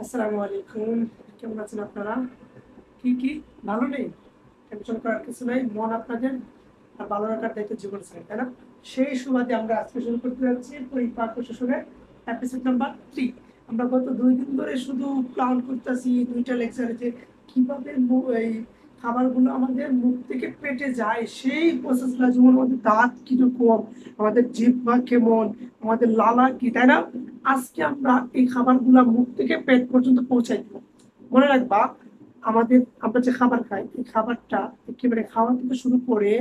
আসসালামু আলাইকুম। কেমন আছেন আপনারা? কি ভালো নেই? টেনশন করার কিছু নাই। মন আপনাদের আর ভালো রাখার দায়িত্ব জীবন স্যার, তাই না? সেই সুবাদে আমরা আজকে শুরু করতে যাচ্ছি পরিপাক প্রশাসনের এপিসোড নাম্বার 3। আমরা গত 2 দিন ধরে শুধু প্ল্যান করতেছি 2টা লেকচারে যে কিভাবে এই খাবারগুলো আমাদের মুখ থেকে পেটে যায়, সেই প্রসেসগুলো, যেমন আমাদের দাঁত কিরকম, আমাদের জিহ্বা কেমন, আমাদের লালা কি, তাই না? আজকে আমরা এই খাবারগুলো মুখ থেকে পেট পর্যন্ত পৌঁছাই দিব। মনে রাখবা, আমরা যে খাবার খাই, এই খাবারটা একেবারে খাওয়া থেকে শুরু করে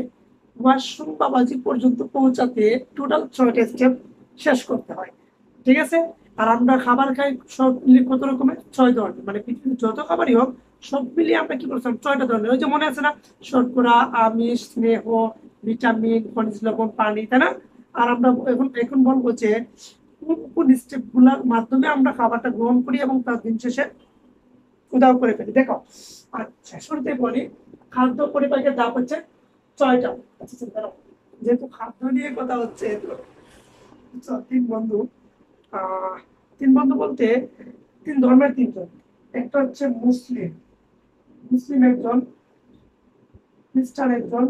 ওয়াশরুম বা বাজি পর্যন্ত পৌঁছাতে টোটাল 6টা স্টেপ শেষ করতে হয়। ঠিক আছে? আর আমরা খাবার খাই সব মিলিয়ে কত রকমের? 6 ধরনের। মানে পৃথিবীর যত খাবারই হোক, সব মিলিয়ে আমরা কি করছিলাম? 6টা ধরনের। ওই যে মনে আছে না? শর্করা, আমিষ, স্নেহ, ভিটামিন, খনিজ লবণ, পানি, তাই না? আর আমরা এখন এখন বলবো যে কোন কোন স্টেপ গুলার মাধ্যমে আমরা খাবারটা গ্রহণ করি এবং তার দিন শেষে উদাও করে ফেলি। দেখো, আচ্ছা শুরুতে বলি, খাদ্য পরিপাকের ধাপ হচ্ছে 6টা। আচ্ছা চিন্তা করো, যেহেতু খাদ্য নিয়ে কথা হচ্ছে তো 3 বন্ধু, আহ 3 বন্ধু বলতে 3 ধর্মের 3জন। একটা হচ্ছে মুসলিম, মুসলিম একজন, খ্রিস্টান একজন,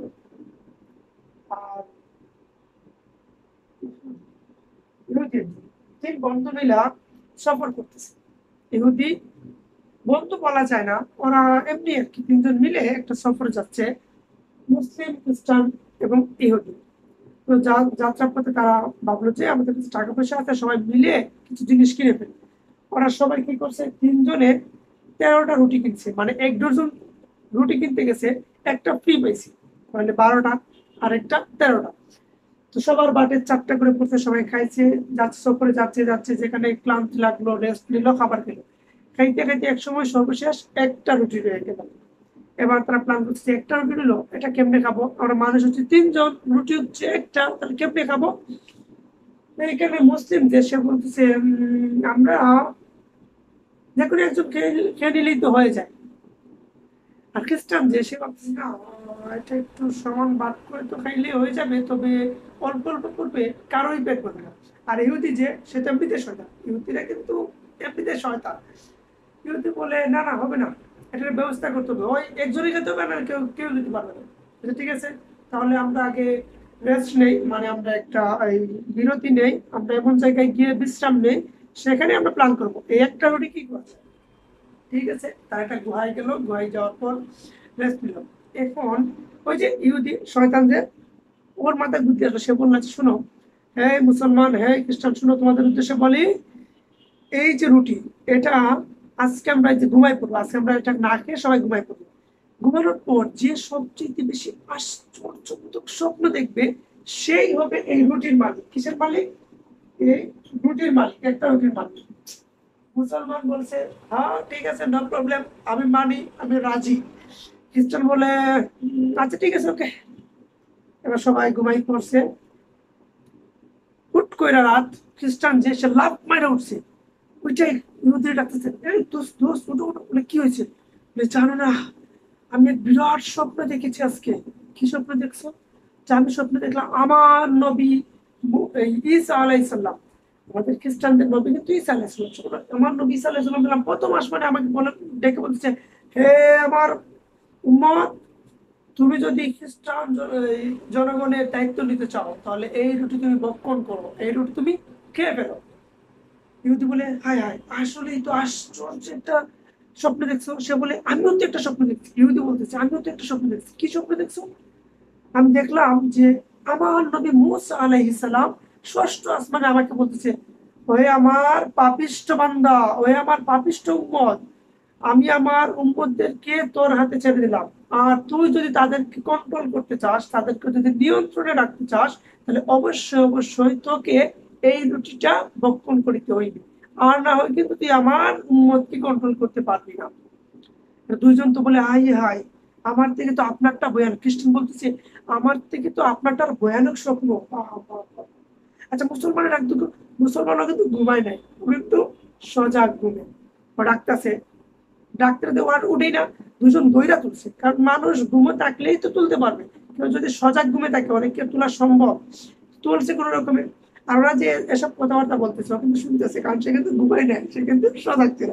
আর ইহুদি একজন। 3 বন্ধু মিলা সফর করতেছে। ইহুদি বন্ধু বলা যায় না, ওরা এমনি আর কি 3জন মিলে একটা সফরে যাচ্ছে। মুসলিম, খ্রিস্টান এবং ইহুদি। তো যাত্রাপথে তারা ভাবলো যে আমাদের কাছে টাকা পয়সা আছে, সবাই মিলে কিছু জিনিস কিনে ফেলি। ওরা সবাই কি করছে, 3জনে 13টা রুটি কিনছে। মানে 1 ডজন রুটি কিনতে গেছে, একটা ফ্রি পাইছে, তাহলে 12টা, আর একটা 13টা। তো সবার বাটে 4টা করে পড়ছে, সবাই খাইছে। যাচ্ছে সফরে, যাচ্ছে যাচ্ছে যেখানে ক্লান্তি লাগলো, রেস্ট নিল, খাবার খেলো। খাইতে খাইতে এক সময় সর্বশেষ একটা রুটি রয়ে গেল। এবার তারা প্ল্যান করছে একটা রুটি নিল, এটা কেমনে খাবো? আমরা মানুষ হচ্ছে 3জন, রুটি হচ্ছে একটা, তাহলে কেমনে খাবো? এখানে মুসলিম দেশে বলতেছে আমরা যে কোনো একজন খেয়ে খেয়ে নিলেই তো হয়ে যায়। আর খ্রিস্টান যে, সে ভাবতেছে না, এটা একটু সমান ভাগ করে তো খাইলে হয়ে যাবে, তবে অল্প অল্প করবে, কারোই পেট ভরবে না। আর ইহুদি যে, সে তো এমনিতে শয়তান। ইহুদিরা কিন্তু এমনিতে শয়তান। ইহুদি বলে না না, হবে না, এটার ব্যবস্থা করতে হবে, ওই একজনই খেতে হবে না, কেউ কেউ দিতে পারবে না। আচ্ছা, ঠিক আছে, তাহলে আমরা আগে রেস্ট নেই, মানে আমরা একটা এই বিরতি নেই, আমরা এমন জায়গায় গিয়ে বিশ্রাম নেই, সেখানে আমরা প্ল্যান করবো। এই একটা রুটি কি করছে? ঠিক আছে, তার একটা গুহায় গেল, গুহায় যাওয়ার পর রেস্ট নিল। এখন ওই যে ইহুদি শয়তান যে, ওর মাথায় বুদ্ধি আসলো, সে বললো যে, শোনো, হ্যাঁ মুসলমান, হ্যাঁ খ্রিস্টান, শুনো, তোমাদের উদ্দেশ্যে বলি, এই যে রুটি, এটা আজকে আমরা এই যে ঘুমাই পড়বো, আজকে আমরা এটা না খেয়ে সবাই ঘুমাই পড়বো। ঘুমানোর পর যে সবচেয়ে বেশি আশ্চর্যজনক স্বপ্ন দেখবে, সেই হবে এই রুটির মালিক। কিসের মালিক? এই রুটির মালিক, একটা রুটির মালিক। মুসলমান বলছে, হ্যাঁ ঠিক আছে, নো প্রবলেম, আমি মানি, আমি রাজি। খ্রিস্টান বলে, আচ্ছা ঠিক আছে, ওকে। এবার সবাই ঘুমাই পড়ছে। হুট করে রাত, খ্রিস্টান যে, সে লাফ মাইরা উঠছে। ওইটাই ইহুদি ডাকতেছে, এই দোস্ত দোস্ত, ওঠো ওঠো। বলে কি হয়েছে? বলে জানো না, আমি এক বিরাট স্বপ্ন দেখেছি আজকে। কি স্বপ্ন দেখছো? যে আমি স্বপ্ন দেখলাম আমার নবী এই ঈসা আলাইসাল্লাম, আমাদের খ্রিস্টানদের নবী কিন্তু ঈসা আলাইসাল্লাম, আমার নবী ঈসা আলাইসাল্লাম দেখলাম প্রথম আসমানে আমাকে বলে, ডেকে বলতেছে, হে আমার উম্মত, তুমি যদি খ্রিস্টান এই জনগণের দায়িত্ব নিতে চাও, তাহলে এই রুটি তুমি ভক্ষণ করো, এই রুটি তুমি খেয়ে ফেলো। ইহুদি বলে, হায় হায়, আসলেই তো আশ্চর্য একটা স্বপ্ন দেখছো। সে বলে, আমিও তো একটা স্বপ্ন দেখছি। ইহুদি বলতেছে, আমিও তো একটা স্বপ্ন দেখছি। কি স্বপ্ন দেখছো? আমি দেখলাম যে আমার নবী মুসা আলাইহিস সালাম ষষ্ঠ আসমানে আমাকে বলতেছে, ওহে আমার পাপিষ্ঠ বান্দা, ওহে আমার পাপিষ্ঠ উম্মত, আমি আমার উম্মতদেরকে তোর হাতে ছেড়ে দিলাম। আর তুই যদি তাদেরকে কন্ট্রোল করতে চাস, তাদেরকে যদি নিয়ন্ত্রণে রাখতে চাস, তাহলে অবশ্যই অবশ্যই তোকে এই রুটিটা ভক্ষণ করিতে হইবে। আর না হয় কিন্তু তুই আমার উম্মতকে কন্ট্রোল করতে পারবি না। 2জন তো বলে, হাই হাই, আমার থেকে তো আপনারটা ভয়ানক। খ্রিস্টান বলতেছে, আমার থেকে তো আপনারটা ভয়ানক স্বপ্ন। আচ্ছা, মুসলমানের একদম, মুসলমানও কিন্তু ঘুমায় নাই, ও কিন্তু সজাগ ঘুমে। ও ডাকতেছে, ডাক্তার দিয়ে আর উঠেই না। 2জন দইরা তুলছে, কারণ মানুষ ঘুমে থাকলেই তো তুলতে পারবে। কেউ যদি সজাগ ঘুমে থাকে, অনেককে তোলা সম্ভব। তুলছে কোনো রকমে। আর ওরা যে এসব কথাবার্তা বলতেছে, ও কিন্তু শুনতেছে, কারণ সে কিন্তু ঘুমায় নাই, সে কিন্তু সজাগ ছিল।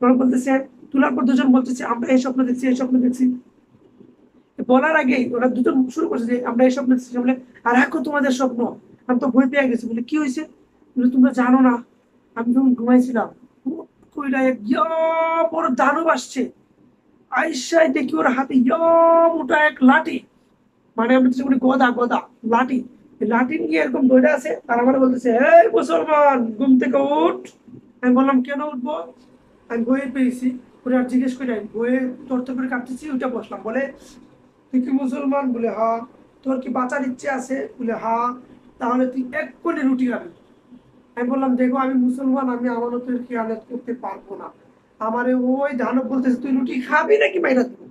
ওরা বলতেছে, তোলার পর দুজন বলতেছে আমরা এই স্বপ্ন দেখছি, এই স্বপ্ন দেখছি। বলার আগেই ওরা দুজন শুরু করছে যে আমরা এই স্বপ্ন দেখছি। বলে আর রাখো তোমাদের স্বপ্ন, আমি তো ভয় পেয়ে গেছি। বলে কি হয়েছে? বলে তোমরা জানো না, আমি যখন ঘুমাইছিলাম হুট কইরা এক বড় দানব আসছে, আইসাই দেখি ওর হাতে মোটা এক লাঠি, মানে আমরা যেটা বলি গদা, গদা লাঠি। এই লাঠি নিয়ে এরকম ধরে আছে, আর আমার বলতেছে এই মুসলমান ঘুম থেকে উঠ। আমি বললাম কেন উঠবো? আমি বইয়ে পেয়েছি। ওরা আর জিজ্ঞেস করি নাই, বইয়ে তরতর করে কাঁপতেছি, ওইটা বসলাম। বলে তুই কি মুসলমান? বলে হা। তোর কি বাঁচার ইচ্ছে আছে? বলে হা। তাহলে তুই এক কোণে রুটি খাবি। আমি বললাম দেখো আমি মুসলমান, আমি আমানতের খেয়ানত করতে পারবো না। আমারে ওই দানব বলতেছে তুই রুটি খাবি নাকি মাইরা দিব,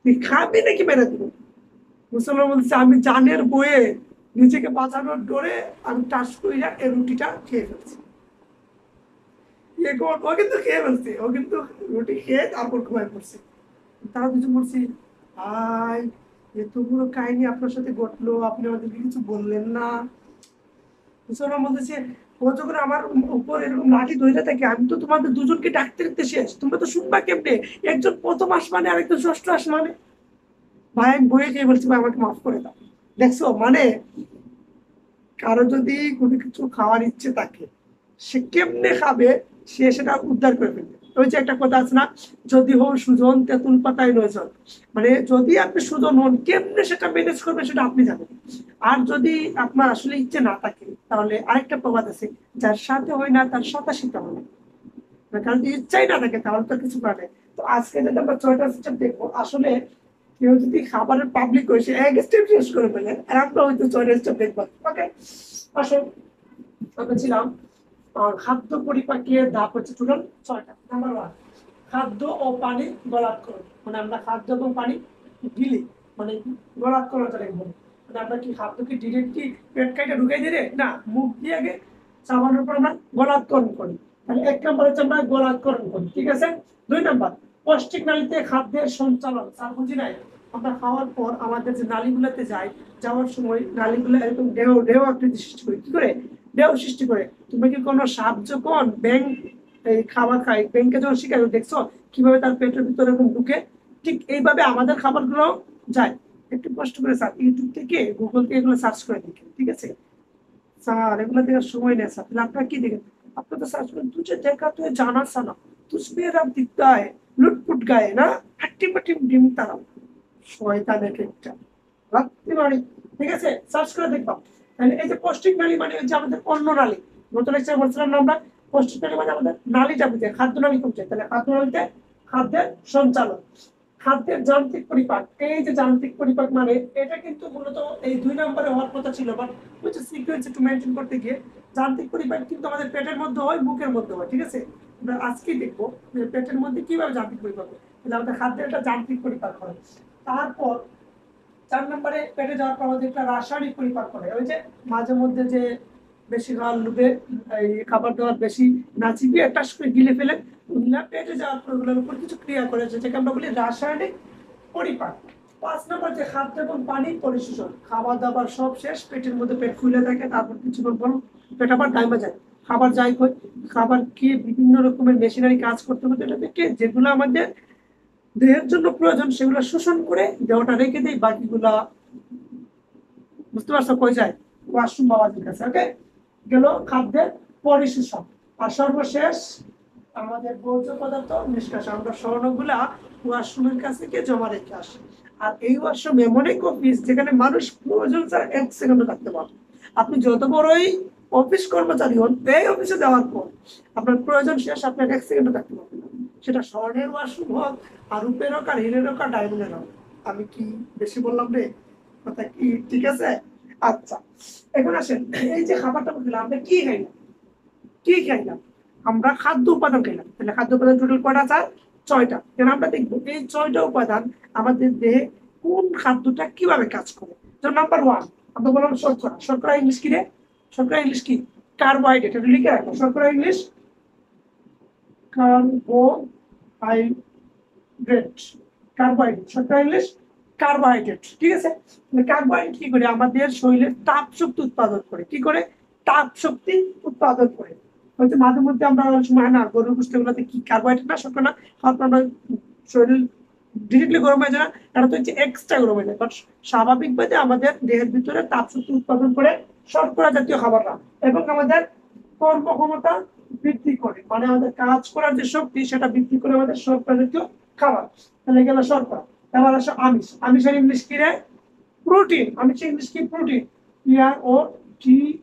তুই খাবি নাকি মাইরা দিব। মুসলমান বলছে আমি জানের বয়ে নিজেকে বাঁচানোর ডরে আমি টাচ কইরা এই রুটিটা খেয়ে ফেলছি। ও কিন্তু খেয়ে ফেলছে, ও কিন্তু রুটি খেয়ে তারপর ঘুমায় পড়ছে। তারা দুজন বলছি ভাই এত বড় কাহিনী আপনার সাথে ঘটলো, আপনি আমাদেরকে কিছু বললেন না। মুসলমান বলতেছে ও যখন আমার উপর এরকম লাঠি ধরে থাকে, আমি তো তোমাদের দুজনকে ডাকতে ডাকতে শেষ, তোমরা তো শুনবা কেমনে? একজন প্রথম আসমানে আরেকজন ষষ্ঠ আসমানে। ভাই আমি বইয়ে খেয়ে বলছি ভাই আমাকে মাফ করে দাও। দেখছো মানে কারো যদি কোনো কিছু খাওয়ার ইচ্ছে থাকে, সে কেমনে খাবে সে সেটা উদ্ধার করে ফেলবে। ওই যে একটা কথা আছে না, যদি হও সুজন তেঁতুল পাতায় নয়জন। মানে যদি আপনি সুজন হন, কেমনে সেটা ম্যানেজ করবে সেটা আপনি জানেন। আর যদি আপনার আসলে ইচ্ছে না থাকে, তাহলে আরেকটা প্রবাদ আছে, যার সাথে হয় না তার সাথে হয় না। কারণ যদি ইচ্ছাই না থাকে তাহলে তো কিছু করার নেই। তো আজকে যদি আমরা 6টা স্টেপ দেখবো, আসলে কেউ যদি খাবারের পাবলিক হয়েছে এক স্টেপ শেষ করে ফেলে, আর আমরা হয়তো 6টা স্টেপ দেখবো। ওকে আসলে আমরা ছিলাম খাদ্য পরিপাকের ধাপ হচ্ছে টোটাল 6টা। নাম্বার 1, খাদ্য ও পানি গলাৎকরণ। মানে আমরা খাদ্য এবং পানি গিলি, মানে গলাৎকরণটা লিখবো। মানে আমরা কি খাদ্যকে ডিরেক্টলি পেট কাইটা ঢুকাই দিলে না, মুখ দিয়ে আগে চাবানোর পর আমরা গলাৎকরণ করি। তাহলে 1 নম্বর হচ্ছে আমরা গলাৎকরণ করি, ঠিক আছে। 2 নম্বর পৌষ্টিক নালীতে খাদ্যের সঞ্চালন। স্যার বুঝি নাই, আমরা খাওয়ার পর আমাদের যে নালীগুলোতে যায়, যাওয়ার সময় নালীগুলো এরকম ঢেউ ঢেউ আকৃতি সৃষ্টি করে। কি করে ঢেউ সৃষ্টি করে? তুমি কি কোনো সাপ যখন ব্যাং এই খাবার খায়, ব্যাংকে যখন শিকার দেখছো কিভাবে তার পেটের ভিতরে এরকম ঢুকে, ঠিক এইভাবে আমাদের খাবারগুলো যায়। একটু কষ্ট করে স্যার ইউটিউব থেকে গুগল থেকে এগুলো সার্চ করে দেখেন, ঠিক আছে স্যার, এগুলো দেখার সময় নেই স্যার। তাহলে আপনারা কি দেখেন? আপনার তো সার্চ করেন तुझे देखा तो जाना साना तुझमें रब दिखता है लुटपुट गाए ना हट्टी पट्टी डिम तारा শয়তান এক একটা রাত্রি বাড়ি, ঠিক আছে সার্চ করে দেখবা। তাহলে এই যে পৌষ্টিক নালী মানে হচ্ছে আমাদের অন্ন নালী। গত লেকচারে বলছিলাম না আমরা, পৌষ্টিক নালী মানে আমাদের নালীটা বুঝে, খাদ্য নালী কমছে। তাহলে খাদ্য নালীতে খাদ্যের সঞ্চালন, খাদ্যের যান্ত্রিক পরিপাক। এই যে যান্ত্রিক পরিপাক মানে এটা কিন্তু মূলত এই 2 নম্বরে হওয়ার কথা ছিল, বাট ওই যে সিকোয়েন্স একটু মেনটেন করতে গিয়ে যান্ত্রিক পরিপাক কিন্তু আমাদের পেটের মধ্যে হয়, মুখের মধ্যে হয়, ঠিক আছে। আমরা আজকেই দেখবো যে পেটের মধ্যে কিভাবে যান্ত্রিক পরিপাক হয়। তাহলে আমাদের খাদ্যের একটা যান্ত্রিক পরিপাক হয়। তারপর 4 নম্বরে পেটে যাওয়ার পর আমাদের একটা রাসায়নিক পরিপাক করে। ওই যে মাঝে মধ্যে যে বেশি খাওয়ার লোভে এই খাবার দাবার বেশি না চিবিয়ে একটা করে গিলে ফেলে, ওগুলা পেটে যাওয়ার পর ওগুলোর উপর কিছু ক্রিয়া করে, যেটাকে আমরা বলি রাসায়নিক পরিপাক। 5 নম্বর যে খাদ্য এবং পানি পরিশোষণ। খাবার দাবার সব শেষ, পেটের মধ্যে পেট ফুলে থাকে, তারপর কিছুক্ষণ পর পেট আবার ডাইমা যায়। খাবার যাই কই, খাবার খেয়ে বিভিন্ন রকমের মেশিনারি কাজ করতে করতে এটা থেকে যেগুলো আমাদের দেহের জন্য প্রয়োজন সেগুলো শোষণ করে দেহটা রেখে দেয়, বাকিগুলা বুঝতে পারছো কই যায়? ওয়াশরুম বাবাজির কাছে। ওকে গেল খাদ্যের পরিশোষণ। আর সর্বশেষ আমাদের বর্জ্য পদার্থ নিষ্কাশন। আমরা স্বর্ণগুলা ওয়াশরুমের কাছে গিয়ে জমা রেখে আসি। আর এই ওয়াশরুম এমন এক অফিস যেখানে মানুষ প্রয়োজন ছাড়া 1 সেকেন্ডও থাকতে পারে। আপনি যত বড়ই অফিস কর্মচারী হন, এই অফিসে যাওয়ার পর আপনার প্রয়োজন শেষ, আপনার 1 সেকেন্ডও থাকতে পারবেন না। সেটা স্বর্ণের ওয়াশরুম হোক, আর রূপের হোক, আর হিরের হোক, আর ডায়মন্ডের হোক। আমি কি বেশি বললাম রে? কথা কি ঠিক আছে? আচ্ছা এখন আসেন, এই যে খাবারটা বলছিলাম আমরা কি খাইলাম, কি খাইলাম? আমরা খাদ্য উপাদান খাইলাম। তাহলে খাদ্য উপাদান টোটাল কয়টা আছে? 6টা। কেন আমরা দেখবো এই 6টা উপাদান আমাদের দেহে কোন খাদ্যটা কিভাবে কাজ করে। তো নাম্বার 1 আমরা বললাম শর্করা। শর্করা ইংলিশ কি রে? শর্করা ইংলিশ কি? কার্বোহাইড্রেট। এটা লিখে রাখো, শর্করা ইংলিশ কার্বোহাইড্রেট। কার্বোহাইড্রেট শর্করা ইংলিশ কার্বোহাইড্রেট, ঠিক আছে। কার্বোহাইড্রেট কি করে? আমাদের শরীরের তাপ শক্তি উৎপাদন করে। কি করে? তাপ শক্তি উৎপাদন করে। হয়তো মাঝে মধ্যে আমরা অনেক সময় না গরুর গোশত গুলোতে কি কার্বোহাইড্রেট না শর্করা না খাওয়ার পর আমরা শরীর ডিরেক্টলি গরম হয়ে যায় না, এটা তো হচ্ছে এক্সট্রা গরম হয়ে যায়। বাট স্বাভাবিকভাবে আমাদের দেহের ভিতরে তাপশক্তি উৎপাদন করে শর্করা জাতীয় খাবাররা, এবং আমাদের কর্মক্ষমতা বৃদ্ধি করে, মানে আমাদের কাজ করার যে শক্তি সেটা বৃদ্ধি করে আমাদের শর্করা জাতীয় খাবার। তাহলে গেল শর্করা। এবার আসো আমিষ। আমিষের ইংলিশ কি রে? প্রোটিন। আমিষের ইংলিশ কি? প্রোটিন। PROTEIN,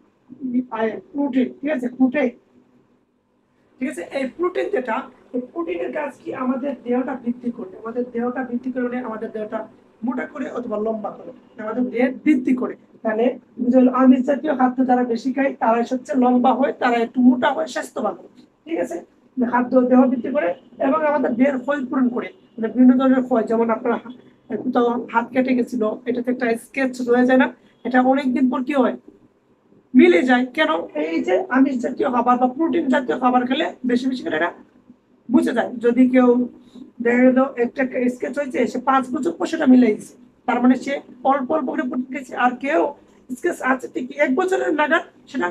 protein. ঠিক আছে, প্রোটিন। ঠিক আছে, এই প্রোটিন যেটা, এই প্রোটিনের কাজ কি? আমাদের দেহটা বৃদ্ধি করে, আমাদের দেহটা বৃদ্ধি করে, মানে আমাদের দেহটা মোটা করে অথবা লম্বা করে, আমাদের দেহ বৃদ্ধি করে। তাহলে আমিষ জাতীয় খাদ্য যারা বেশি খায় তারাই সবচেয়ে লম্বা হয়, তারা একটু মোটা হয়, স্বাস্থ্যবান হয়। ঠিক আছে, খাদ্য দেহ বৃদ্ধি করে এবং আমাদের দেহের ক্ষয়পূরণ করে, মানে বিভিন্ন ধরনের ক্ষয়, যেমন আপনার কোথাও হাত কেটে গেছিল, এটাতে একটা স্কেচ রয়ে যায় না, এটা অনেকদিন পর কি হয়, মিলে যায়। কেন? এই যে আমিষ জাতীয় খাবার বা প্রোটিন জাতীয় খাবার খেলে বেশি বেশি করে এটা বুঝে যায়। যদি কেউ দেখা গেল একটা স্কেচ হয়েছে, সে 5 বছর পর সেটা মিলাই দিচ্ছে, তার মানে সে অল্প অল্প করে প্রোটিন খেয়েছে। আর কেউ স্কেচ আছে ঠিকই 1 বছরের নাগাদ সেটা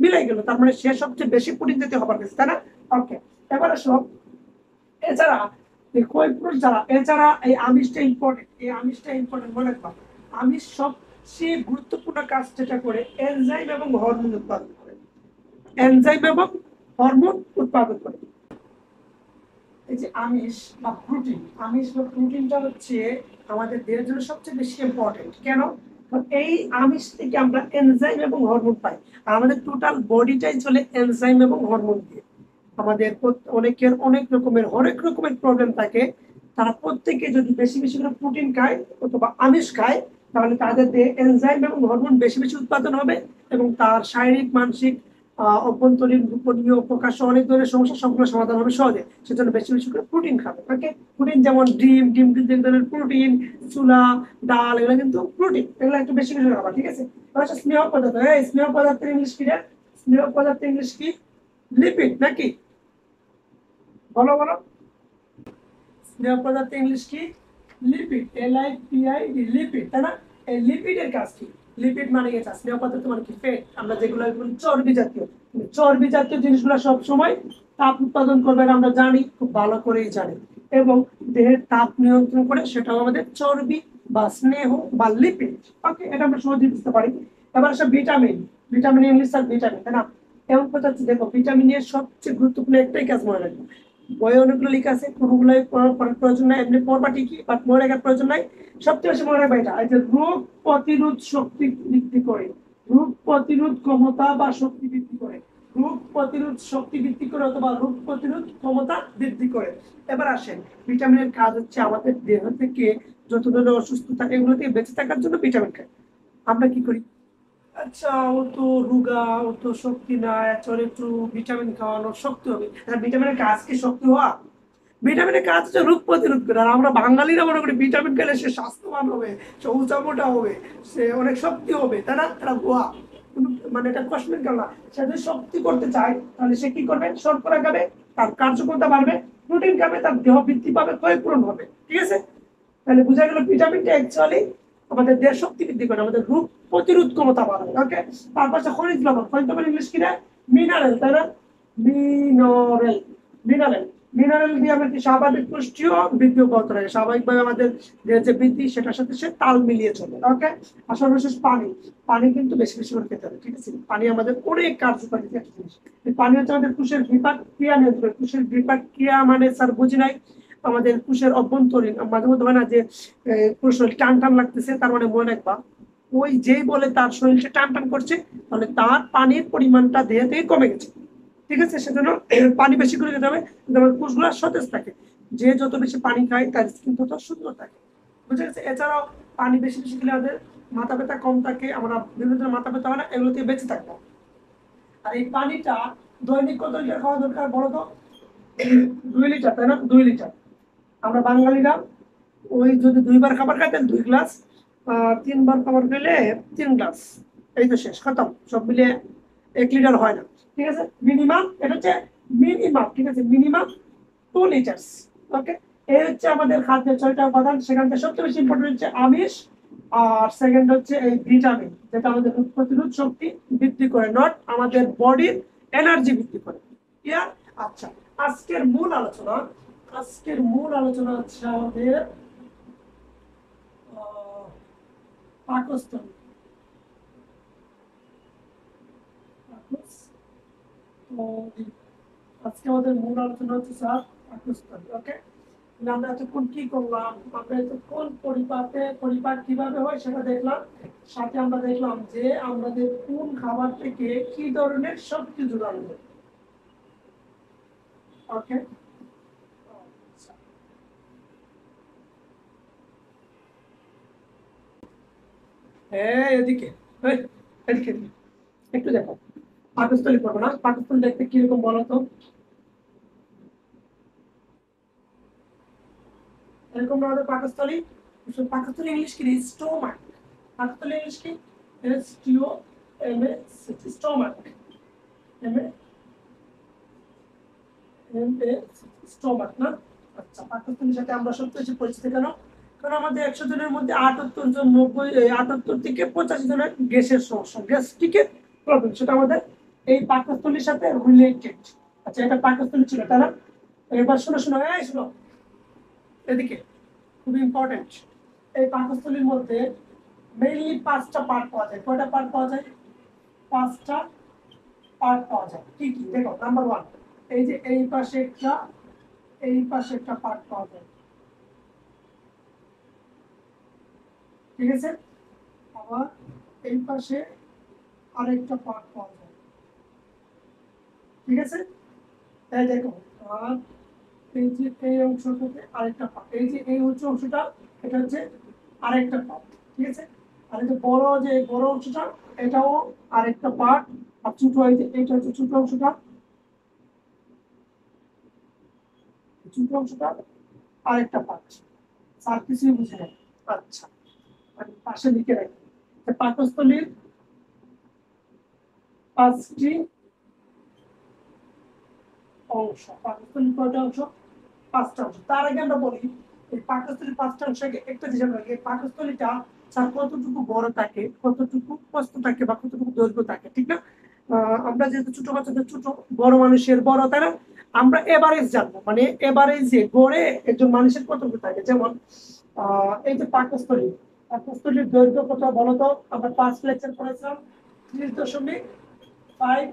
মিলাই গেল, তার মানে সে সবচেয়ে বেশি প্রোটিন জাতীয় খাবার খেয়েছে, তাই না? ওকে, এবারে সব এছাড়া এই ক্ষয়পূরণ ছাড়া এছাড়া এই আমিষটা ইম্পর্টেন্ট, এই আমিষটা ইম্পর্টেন্ট মনে রাখবা। আমিষ সবচেয়ে গুরুত্বপূর্ণ কাজ যেটা করে, এনজাইম এবং হরমোন উৎপাদন করে। এনজাইম এবং হরমোন উৎপাদন করে। এই যে আমিষ বা প্রোটিন, আমিষ বা প্রোটিনটা হচ্ছে আমাদের দেহের জন্য সবচেয়ে বেশি ইম্পর্টেন্ট। কেন? এই আমিষ থেকে আমরা এনজাইম এবং হরমোন পাই। আর আমাদের টোটাল বডিটাই চলে এনজাইম এবং হরমোন দিয়ে। আমাদের অনেকের অনেক রকমের প্রবলেম থাকে, তারা প্রত্যেকে যদি বেশি বেশি করে প্রোটিন খায় অথবা আমিষ খায়, তাহলে তাদের দেহে এনজাইম এবং হরমোন বেশি বেশি উৎপাদন হবে, এবং তার শারীরিক মানসিক অভ্যন্তরীণ গোপনীয় প্রকাশ্য অনেক ধরনের সমস্যা সবগুলো সমাধান হবে সহজে। সেজন্য বেশি বেশি করে প্রোটিন খাবে। ওকে, প্রোটিন যেমন ডিম, ডিম কিন্তু এক ধরনের প্রোটিন, চুলা, ডাল, এগুলো কিন্তু প্রোটিন, এগুলো একটু বেশি বেশি খাবা। ঠিক আছে, আচ্ছা, স্নেহ পদার্থ। এই স্নেহ পদার্থের ইংলিশ কি রে? স্নেহ পদার্থের ইংলিশ কি? লিপিড নাকি? বলো বলো। স্নেহ পদার্থ ইংলিশ কি? লিপিড। LIPID, লিপিড, তাই না? এই লিপিডের কাজ কি? লিপিড মানে কি? স্নেহ পদার্থ মানে কি? ফ্যাট। আমরা যেগুলো বলি চর্বি জাতীয়, চর্বি জাতীয় জিনিসগুলো সব সময় তাপ উৎপাদন করবে, আমরা জানি, খুব ভালো করেই জানি, এবং দেহের তাপ নিয়ন্ত্রণ করে, সেটাও আমাদের চর্বি বা স্নেহ বা লিপিড। ওকে, এটা আমরা সহজেই বুঝতে পারি। এবার আসে ভিটামিন। ভিটামিন ইংলিশ আর ভিটামিন, তাই না? এমন কথা হচ্ছে, দেখো, ভিটামিনের সবচেয়ে গুরুত্বপূর্ণ একটাই কাজ মনে রাখবো। বইয়ে অনেকগুলো লিখা আছে, কোনগুলোই পড়ার প্রয়োজন নাই, এমনি পড়বা ঠিকই, বাট মনে রাখার প্রয়োজন নাই। সবচেয়ে বেশি মনে রাখবা এটা, এই যে রোগ প্রতিরোধ শক্তি বৃদ্ধি করে, রোগ প্রতিরোধ ক্ষমতা বা শক্তি বৃদ্ধি করে, রোগ প্রতিরোধ শক্তি বৃদ্ধি করে অথবা রোগ প্রতিরোধ ক্ষমতা বৃদ্ধি করে। এবার আসেন, ভিটামিনের কাজ হচ্ছে আমাদের দেহ থেকে যত ধরনের অসুস্থতা, এগুলো থেকে বেঁচে থাকার জন্য ভিটামিন খাই। আমরা কি করি? আচ্ছা, ও তো রুগা, ও তো শক্তি নাই, আচ্ছা ওর একটু ভিটামিন খাওয়ানো, শক্তি হবে। ভিটামিনের কাজ কি শক্তি হওয়া? ভিটামিনের কাজ হচ্ছে রোগ প্রতিরোধ করে। আর আমরা বাঙালিরা মনে করি ভিটামিন খেলে সে স্বাস্থ্যবান হবে, সে উঁচা মোটা হবে, সে অনেক শক্তি হবে, তাই না? এটা ভুয়া। মানে এটা কসমিক গেল না। সে যদি শক্তি করতে চায় তাহলে সে কি করবে? শর্করা খাবে, তার কার্যক্ষমতা বাড়বে, প্রোটিন খাবে, তার দেহ বৃদ্ধি পাবে, ক্ষয়পূরণ হবে। ঠিক আছে, তাহলে বোঝা গেল ভিটামিনটা অ্যাকচুয়ালি আমাদের দেহ শক্তি বৃদ্ধি করে, আমাদের রোগ প্রতিরোধ ক্ষমতা বাড়াবে। ওকে, তারপর খনিজ লবণ। খনিজ লবণ ইংলিশ কি? মিনারেল, তাই না? Mineral, mineral. মিনারেল দিয়ে আমরা কি স্বাভাবিক পুষ্টিও বৃদ্ধি করতে পারি। স্বাভাবিকভাবে আমাদের যে বৃদ্ধি, সেটার সাথে সে তাল মিলিয়ে চলে। ওকে, আর সর্বশেষ পানি। পানি কিন্তু বেশি বেশি করে খেতে হবে। ঠিক আছে, পানি আমাদের অনেক কার্যকারী একটা জিনিস। পানি হচ্ছে আমাদের কোষের বিপাক ক্রিয়া নিয়ন্ত্রণ। কোষের বিপাক ক্রিয়া মানে স্যার বুঝি নাই, আমাদের কোষের অভ্যন্তরীণ মাঝে মধ্যে হয় না যে পুরো শরীর টান টান লাগতেছে, তার মানে মনে রাখবা, ওই যেই বলে তার শরীরটা টান টান করছে, তাহলে তার পানির পরিমাণটা দেহ থেকে কমে গেছে। ঠিক আছে, সেজন্য পানি বেশি করে খেতে হবে, যেমন কোষগুলো সতেজ থাকে। যে যত বেশি পানি খায় তার স্কিন তত সুন্দর থাকে। বুঝে গেছে? এছাড়াও পানি বেশি বেশি খেলে আমাদের মাথা ব্যথা কম থাকে, আমরা বিভিন্ন ধরনের মাথা ব্যথা হয় না, এগুলো থেকে বেঁচে থাকবো। আর এই পানিটা দৈনিক কত লিটার খাওয়া দরকার বলো তো? 2 লিটার, তাই না? 2 লিটার। আমরা বাঙালিরা ওই যদি 2 বার খাবার খাইতেন 2 গ্লাস, 3 বার খাবার খেলে 3 গ্লাস, এই তো শেষ খতম, সব মিলিয়ে 1 লিটার হয় না। ঠিক আছে, মিনিমাম, এটা হচ্ছে মিনিমাম। ঠিক আছে, মিনিমাম 2 লিটার। ওকে, এই হচ্ছে আমাদের খাদ্যের 6টা উপাদান। সেখান থেকে সবচেয়ে বেশি ইম্পর্টেন্ট হচ্ছে আমিষ, আর সেকেন্ড হচ্ছে এই ভিটামিন, যেটা আমাদের রোগ প্রতিরোধ শক্তি বৃদ্ধি করে, নট আমাদের বডির এনার্জি বৃদ্ধি করে। ক্লিয়ার? আচ্ছা, আজকের মূল আলোচনা, আজকের মূল আলোচনা হচ্ছে আমাদের পাকস্থলী। আজকে আমাদের মূল আলোচনা হচ্ছে স্যার পাকস্থলী। ওকে, আমরা এতক্ষণ কি করলাম? আমরা এতক্ষণ পরিপাক কিভাবে হয় সেটা দেখলাম, সাথে আমরা দেখলাম যে আমাদের কোন খাবার থেকে কি ধরনের শক্তি যোগানো যায়। ওকে, হ্যাঁ এদিকে, এদিকে একটু দেখো, পাকস্থলী পড়বো না? পাকস্থলী দেখতে কিরকম বলো তো? এরকম আমাদের পাকস্থলী। পাকস্থলী ইংলিশ কি? স্টোমাক। পাকস্থলী ইংলিশ কি? স্টোমাক। স্টোমাক না? আচ্ছা, পাকস্থলীর সাথে আমরা সবচেয়ে বেশি পরিচিত কেন? কারণ আমাদের 100 জনের মধ্যে 78 জন, 78 থেকে 85 জনের গ্যাসের সমস্যা, গ্যাস্ট্রিকের প্রবলেম, সেটা আমাদের এই পাকস্থলীর সাথে রিলেটেড। আচ্ছা, এটা পাকস্থলী ছিল, তাই না? এবার শোনো শোনো, এই শোনো এদিকে, খুব ইম্পর্টেন্ট। এই পাকস্থলীর মধ্যে মেইনলি 5টা পার্ট পাওয়া যায়। কয়টা পার্ট পাওয়া যায়? 5টা পার্ট পাওয়া যায়। কি কি দেখো? নাম্বার 1, এই যে এই পাশে একটা, এই পাশে একটা পার্ট পাওয়া যায়, ঠিক আছে? আবার এই পাশে আরেকটা পার্ট পাওয়া যায়, ঠিক আছে? এই দেখো, আর এই যে এই অংশটাতে আরেকটা পার্ট, এই যে এই উঁচু অংশটা, এটা হচ্ছে আরেকটা পার্ট, ঠিক আছে? আর এই যে বড়, যে বড় অংশটা, এটাও আরেকটা পার্ট। আর ছোট, এই যে এইটা হচ্ছে ছোট অংশটা, ছোট অংশটা আরেকটা পার্ট। আর কিছুই বুঝে নেই। আচ্ছা, আমি পাশে লিখে রাখি। পাকস্থলীর 5টি অংশ। পাকস্থলীর কয়টা অংশ? 5টা অংশ। তার আগে আমরা বলি, এই পাকস্থলীর 5টা অংশ একটা জিনিস আমরা, এই পাকস্থলীটা স্যার কতটুকু বড় থাকে, কতটুকু প্রস্থ থাকে, বা কতটুকু দৈর্ঘ্য থাকে, ঠিক না? আমরা যেহেতু ছোট বাচ্চাদের ছোট, বড় মানুষের বড়, তাই না? আমরা এভারেজ জানবো, মানে এভারেজে গড়ে একজন মানুষের কতটুকু থাকে। যেমন এই যে পাকস্থলী, পাকস্থলীর দৈর্ঘ্য কত বলো তো? আমরা 5 লেকচার করেছিলাম, 30.5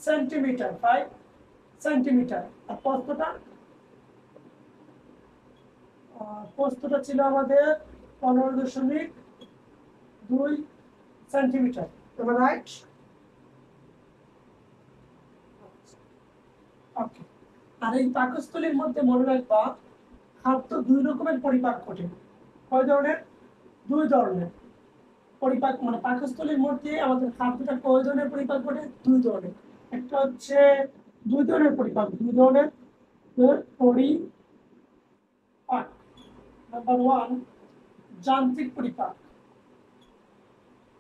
সেন্টিমিটার, 5 সেন্টিমিটার। আর প্রস্থটা ছিল আমাদের 15.2 সেন্টিমিটার। রাইট? ওকে। আর এই পাকস্থলীর মধ্যে মনে রাখবা, খাদ্য 2 রকমের পরিপাক ঘটে। কয় ধরনের? 2 ধরনের পরিপাক, মানে পাকস্থলীর মধ্যে আমাদের খাদ্যটা কয় ধরনের পরিপাক ঘটে? 2 ধরনের। একটা হচ্ছে 2 ধরনের পরিপাক, 2 ধরনের পরিপাক। নাম্বার 1 যান্ত্রিক পরিপাক,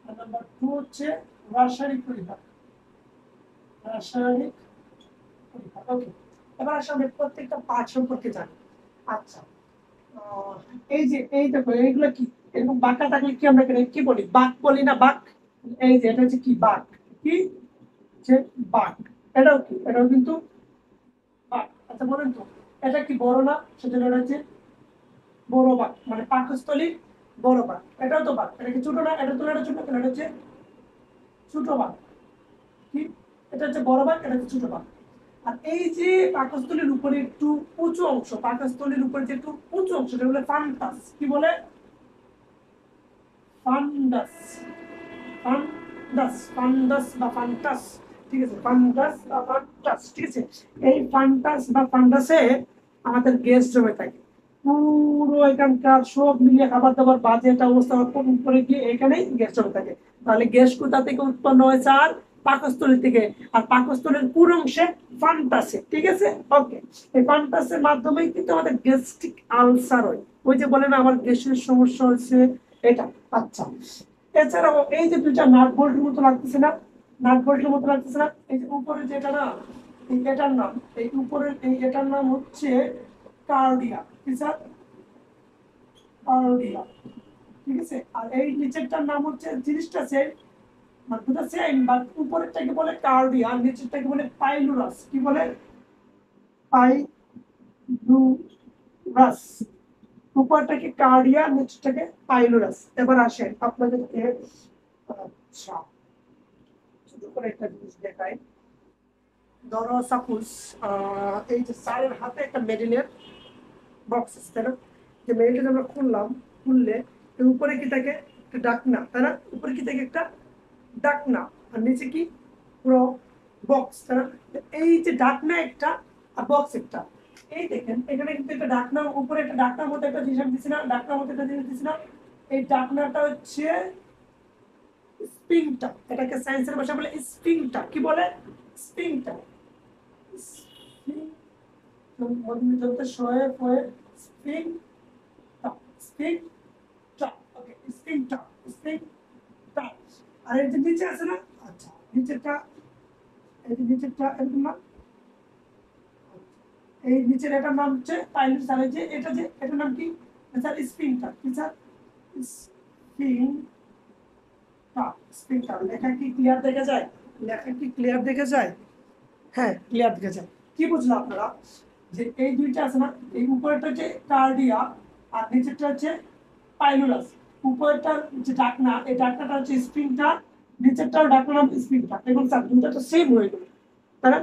আর নাম্বার 2 হচ্ছে রাসায়নিক পরিপাক। রাসায়নিক পরিপাক। ওকে, এবার আসলে আমরা প্রত্যেকটা পার্ট সম্পর্কে জানি। আচ্ছা, এই যে এই দেখো, এইগুলো কি? এরকম বাঁকা থাকলে কি আমরা কি বলি? বাঁক বলি না? বাঁক। এই যে এটা হচ্ছে কি? বাঁক। কি যে বাঁক? এটাও কি? এটাও কিন্তু বাঁক। আচ্ছা বলেন তো, এটা কি বড় না? সেজন্য এটা হচ্ছে বড় বাঁক, মানে পাকস্থলীর বড় বাঁক। এটাও তো বাঁক। এটা কি ছোট না? এটা তুলনাটা ছোট, এটা হচ্ছে ছোট বাঁক। কি? এটা হচ্ছে বড় বাঁক, এটা হচ্ছে ছোট বাঁক। আর এই যে পাকস্থলীর উপরে একটু উঁচু অংশ, পাকস্থলীর উপরে যে একটু উঁচু অংশ, এটা বলে ফান্টাস। কি বলে? ফান্ডাস। ফান্ডাস, ফান্ডাস বা ফান্টাস, ঠিক আছে? ফান্ডাস বা ফান্টাস, ঠিক আছে? এই ফান্টাস বা ফান্ডাসে আমাদের গ্যাস জমে থাকে। পুরো এখানকার সব মিলিয়ে খাবার দাবার বাজে একটা অবস্থা করে গিয়ে এখানেই গ্যাস জমে থাকে। তাহলে গ্যাস কোথা থেকে উৎপন্ন হয়েছে? আর পাকস্থলী থেকে। আর পাকস্থলীর পুরো অংশে ফান্টাসে, ঠিক আছে? ওকে, এই ফান্টাসের মাধ্যমেই কিন্তু আমাদের গ্যাস্ট্রিক আলসার হয়। ওই যে বলেন আমার গ্যাসের সমস্যা হচ্ছে, এটা। আচ্ছা, এছাড়াও এই যে 2টা নাট বল্টের মতো লাগতেছে না? নাট বল্টের মতো লাগতেছে না? এই যে উপরে যেটা না, এই এটার নাম, এই উপরের এই এটার নাম হচ্ছে কার্ডিয়া। কি স্যার? কার্ডিয়া, ঠিক আছে? আর এই নিচেরটার নাম হচ্ছে, জিনিসটা সেম, মানে দুটো সেম, বাট উপরেরটাকে বলে কার্ডিয়া আর নিচেরটাকে বলে পাইলুরাস। কি বলে? পাইলুরাস। উপরটাকে কার্ডিয়া, নিচেরটাকে পাইলুরাস। এবার আসেন আপনাদেরকে আচ্ছা ছোট করে একটা জিনিস দেখাই। ধরো সাপোজ এই যে স্যারের হাতে একটা মেডেলের বক্স আছে, তাই না? যে মেডেলটা আমরা খুললাম, খুললে এর উপরে কি থাকে? একটা ডাকনা, তাই না? উপরে কি থাকে? একটা ডাকনা। আর নিচে কি? পুরো বক্স, তাই না? এই যে ডাকনা একটা আর বক্স একটা, এই দেখেন এখানে কিন্তু একটা ডাকনা, উপরে একটা ডাকনার মতো একটা জিনিস দিচ্ছি না? ডাকনার মতো একটা জিনিস দিচ্ছি না? এই ডাকনাটা হচ্ছে স্প্রিংটা। এটাকে সায়েন্সের ভাষা বলে স্প্রিংটা। কি বলে? স্প্রিংটা। মধ্যে শয়ে ফয়ে স্প্রিং স্প্রিং টপ। ওকে, স্প্রিং টপ, স্প্রিং টপ। আর এই যে নিচে আছে না? আচ্ছা, নিচেরটা, এই যে নিচেরটা এরকম না? এই নিচের এটার নাম হচ্ছে পাইলট। স্যার যে এটা, যে এটার নাম কি স্যার? Spring top. কি sir? Spring top, spring top. লেখা কি ক্লিয়ার দেখা যায়? লেখা কি ক্লিয়ার দেখা যায়? হ্যাঁ, ক্লিয়ার দেখা যায়। কি বুঝলো আপনারা? যে এই দুইটা আছে না, এই উপরেরটা হচ্ছে কার্ডিয়া আর নিচেরটা হচ্ছে পাইলুরাস। উপরেরটার যে ডাকনা, এই ডাকনাটা হচ্ছে স্প্রিংটা, নিচেরটাও ডাকনা নাম স্প্রিংটা। এবং স্যার দুইটা তো সেম হয়ে গেল, তাই না?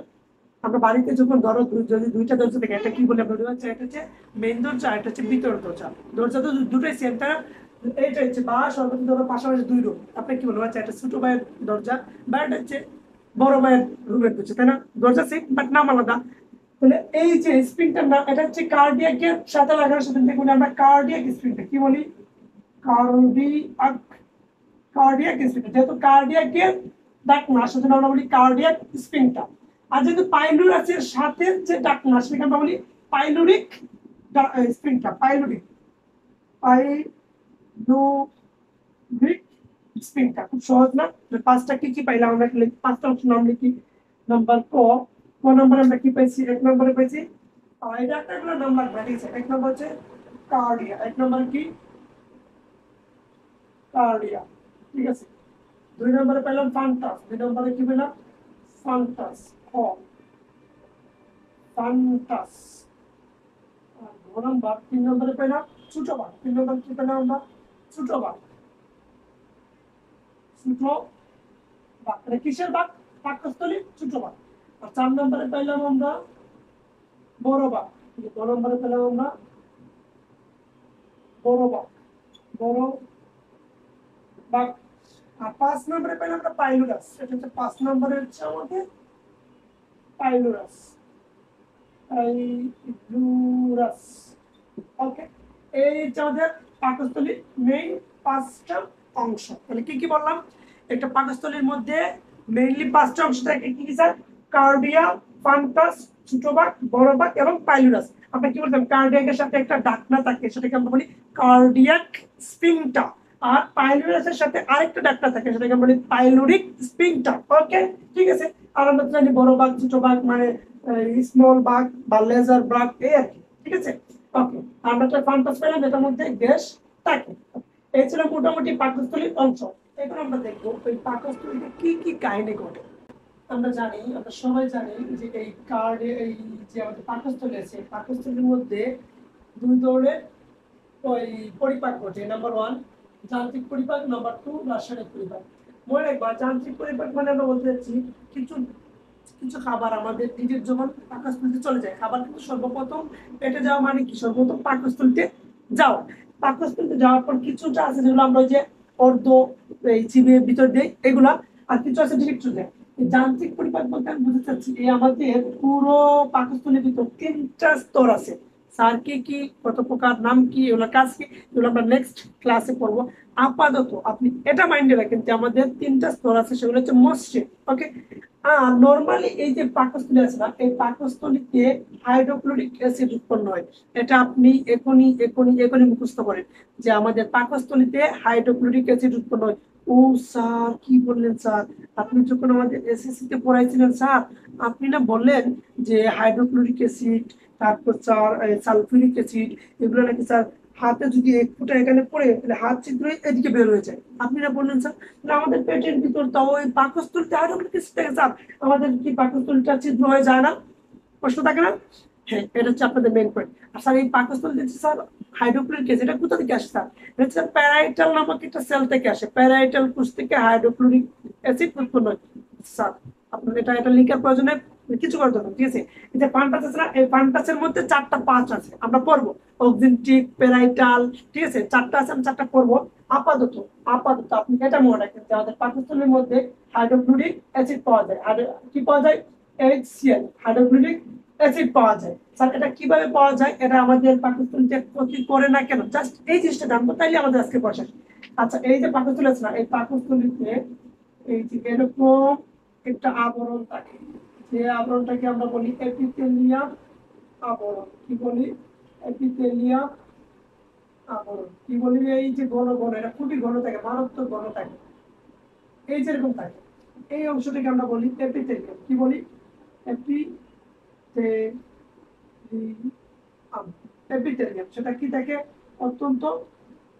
আমরা বাড়িতে যখন ধরো যদি দুইটা দরজা থাকে, একটা কি বলে আমরা দরজা? এটা হচ্ছে মেইন দরজা, এটা হচ্ছে ভিতর দরজা। দরজা তো দুটোই সেম, তাই না? এইটা হচ্ছে বা সর্বোচ্চ ধরো পাশাপাশি দুই রুম, আপনি কি বলবো? আচ্ছা, এটা ছোট ভাইয়ের দরজা বা এটা হচ্ছে বড় ভাইয়ের রুমের দরজা, তাই না? দরজা সেম বাট নাম আলাদা। তাহলে এই যে স্প্রিংটার নাম, এটা হচ্ছে কার্ডিয়াকের সাথে লাগানোর সাথে দেখুন আমরা কার্ডিয়াক স্প্রিংটা কি বলি? কার্ডিয়াক। কার্ডিয়াক স্প্রিংটা, যেহেতু কার্ডিয়াকের ডাকনা, সেজন্য আমরা বলি কার্ডিয়াক স্প্রিংটা। আর যেহেতু পাইলুরাসের সাথে যে ডাকনা, সেটাকে আমরা বলি পাইলুরিক স্প্রিংটা। পাইলুরিক, পাইলুরিক স্প্রিংটা। খুব সহজ না? পাঁচটা কি কি পাইলাম আমরা? পাঁচটা অপশন নাম লিখি। নাম্বার ক। ক নম্বরে আমরা কি পাইছি? এক নম্বরে পাইছি এই ডাক্তারগুলোর নাম লাগবে, ঠিক আছে? এক নম্বর হচ্ছে কার্ডিয়া। এক নম্বর কি? কার্ডিয়া, ঠিক আছে। দুই নম্বরে পেলাম ফান্টাস। দুই নম্বরে কি পেলাম? ফান্টাস। খ, ফান্টাস। আর দু নম্বর, তিন নম্বরে পেলাম ছোট বাঘ। তিন নম্বর কি পেলাম আমরা? ছোট বাঘ। ছোট বাঘ, এটা কিসের বাঘ? পাকস্থলী ছোট বাঘ। আর চার নম্বরে পেলাম আমরা বড় বাঘ। দু নম্বরে পেলাম আমরা বড় বাঘ, বড় বাঘ। আর পাঁচ নম্বরে পেলাম আমরা পাইলুরাস। এটা হচ্ছে পাঁচ নম্বরে হচ্ছে আমাদের পাইলুরাস। পাইলুরাস। ওকে, এই হচ্ছে আমাদের পাকস্থলীর মেইন পাঁচটা অংশ। তাহলে কি কি বললাম? একটা পাকস্থলীর মধ্যে মেইনলি পাঁচটা অংশ থাকে। কি কি স্যার? কার্ডিয়া, ফান্টাস, ছোট বাঘ, বড় বাঘ এবং পাইলুরাস। আমরা কি বলতাম? কার্ডিয়াকের সাথে একটা ডাকনা থাকে, সেটাকে আমরা বলি কার্ডিয়াক স্ফিংক্টার। আর পাইলুরাসের সাথে আরেকটা ডাকনা থাকে, সেটাকে আমরা বলি পাইলুরিক স্ফিংক্টার। ওকে, ঠিক আছে। আর আমরা জানি বড় বাঘ, ছোট বাঘ মানে স্মল বাঘ বা লেজার বাঘ, এই আর কি, ঠিক আছে। ওকে, আমরা একটা ফান্টাস পেলাম, এটার মধ্যে গ্যাস থাকে। এই ছিল মোটামুটি পাকস্থলীর অংশ। এখন আমরা দেখবো ওই পাকস্থলীতে কি কি কাহিনী ঘটে। আমরা জানি, আমরা সবাই জানি যে এই কার্ডে, এই যে আমাদের পাকস্থলী আছে, পাকস্থলীর মধ্যে দুই ধরনের ওই পরিপাক ঘটে। নাম্বার ওয়ান যান্ত্রিক পরিপাক, নাম্বার টু রাসায়নিক পরিপাক। মনে রাখবা, যান্ত্রিক পরিপাক মানে আমরা বলতে চাচ্ছি কিছু কিছু খাবার আমাদের নিজের যখন পাকস্থলীতে চলে যায়, খাবার কিন্তু সর্বপ্রথম পেটে যাওয়া মানে কি? সর্বপ্রথম পাকস্থলীতে যাওয়া। পাকস্থলীতে যাওয়ার পর কিছুটা আছে যেগুলো আমরা ওই যে অর্ধ এই চিবিয়ে ভিতর দিই, এগুলা। আর কিছু আছে ডিরেক্ট চলে যায়। যান্ত্রিক পরিপাক বলতে আমি বুঝতে চাচ্ছি এই আমাদের পুরো পাকস্থলীর ভিতর তিনটা স্তর আছে। স্যার কি কি, কত প্রকার, নাম কি, এগুলো কাজ কি, এগুলো আমরা নেক্সট ক্লাসে পড়বো। আপাতত আপনি এটা মাইন্ডে রাখেন যে আমাদের তিনটা স্তর আছে, সেগুলো হচ্ছে মসৃণ। ওকে, নরমালি এই যে পাকস্থলী আছে না, এই পাকস্থলীতে হাইড্রোক্লোরিক অ্যাসিড উৎপন্ন হয়। এটা আপনি এখনই এখনই এখনই মুখস্থ করেন যে আমাদের পাকস্থলীতে হাইড্রোক্লোরিক অ্যাসিড উৎপন্ন হয়। ও স্যার, কি বললেন স্যার? আপনি যখন আমাদের এসএসসি তে পড়াইছিলেন স্যার, আপনি না বললেন যে হাইড্রোক্লোরিক অ্যাসিড, তারপর স্যার সালফিউরিক অ্যাসিড, এগুলো নাকি স্যার হাতে যদি এক ফুটা এখানে পড়ে তাহলে হাত ছিদ্র এদিকে বের হয়ে যায়। আপনারা বললেন স্যার আমাদের পেটের ভিতর তাও ওই পাকস্থলীতে হাইড্রোক্লোরিক অ্যাসিড থাকে স্যার, আমাদের কি পাকস্থলীটা ছিদ্র হয়ে যায় না? প্রশ্ন থাকে না? হ্যাঁ, এটা হচ্ছে আপনাদের মেইন পয়েন্ট। আর স্যার এই পাকস্থলীতে স্যার হাইড্রোক্লোরিক অ্যাসিড এটা কোথা থেকে আসে স্যার? এটা হচ্ছে প্যারাইটাল নামক একটা সেল থেকে আসে, প্যারাইটাল কোষ থেকে হাইড্রোক্লোরিক অ্যাসিড উৎপন্ন হয় স্যার। আপনার এটা লিখার প্রয়োজনে কিছু করার দরকার, ঠিক আছে? এই যে পানটাস আছে না, এই পানটাসের মধ্যে 4টা পাঁচ আছে, আমরা পড়বো অক্সিনটিক, প্যারাইটাল, ঠিক আছে? 4টা আছে, আমি 4টা পড়বো। আপাতত আপাতত আপনি এটা মনে রাখেন যে আমাদের পাকস্থলীর মধ্যে হাইড্রোক্লোরিক অ্যাসিড পাওয়া যায়। কি পাওয়া যায়? HCl, হাইড্রোক্লোরিক অ্যাসিড পাওয়া যায়। স্যার এটা কিভাবে পাওয়া যায়? এটা আমাদের পাকস্থলীতে ক্ষতি করে না কেন? জাস্ট এই জিনিসটা জানবো, তাইলে আমাদের আজকে পড়া শেষ। আচ্ছা, এই যে পাকস্থলী আছে না, এই পাকস্থলীতে এই যে এরকম একটা আবরণ থাকে, যে আবরণটাকে আমরা বলি এপিথেলিয়াম আবরণ। কি বলি? এপিথেলিয়াম আবরণ। কি বলি? এই যে ঘন ঘন, এটা খুবই ঘন থাকে, মারাত্মক ঘন থাকে, এই যেরকম থাকে, এই অংশটাকে আমরা বলি এপিথেলিয়াম। কি বলি? এপিথেলিয়াম। সেটা কি থাকে? অত্যন্ত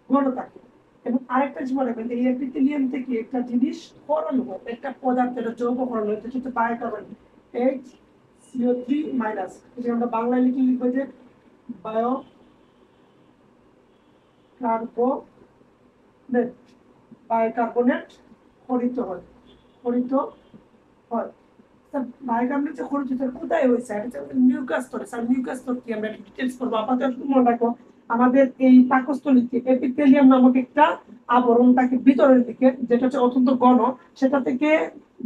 ঘন থাকে। এবং আরেকটা জিনিস মনে রাখবেন, এই এপিথেলিয়াম থেকে একটা জিনিস ক্ষরণ হয়, একটা পদার্থের যৌগ ক্ষরণ হয়, যেটা হচ্ছে বায়োকার্বনেট, HCO3 মাইনাস। এটা আমরা বাংলায় লিখবো যে বায়ো কার্বনেট, বায়োকার্বনেট খরিত হয়, খরিত হয়। বায়োকার্বনেট যে খরিত হয় কোথায় হয়েছে? এটা হচ্ছে মিউকাস স্তরে। স্যার মিউকাস স্তর কি? আমরা ডিটেইলস করবো, আপাতত মনে রাখো আমাদের এই পাকস্থলীতে এপিথেলিয়াম নামক একটা আবরণ থাকে ভিতরের দিকে, যেটা হচ্ছে অত্যন্ত ঘন, সেটা থেকে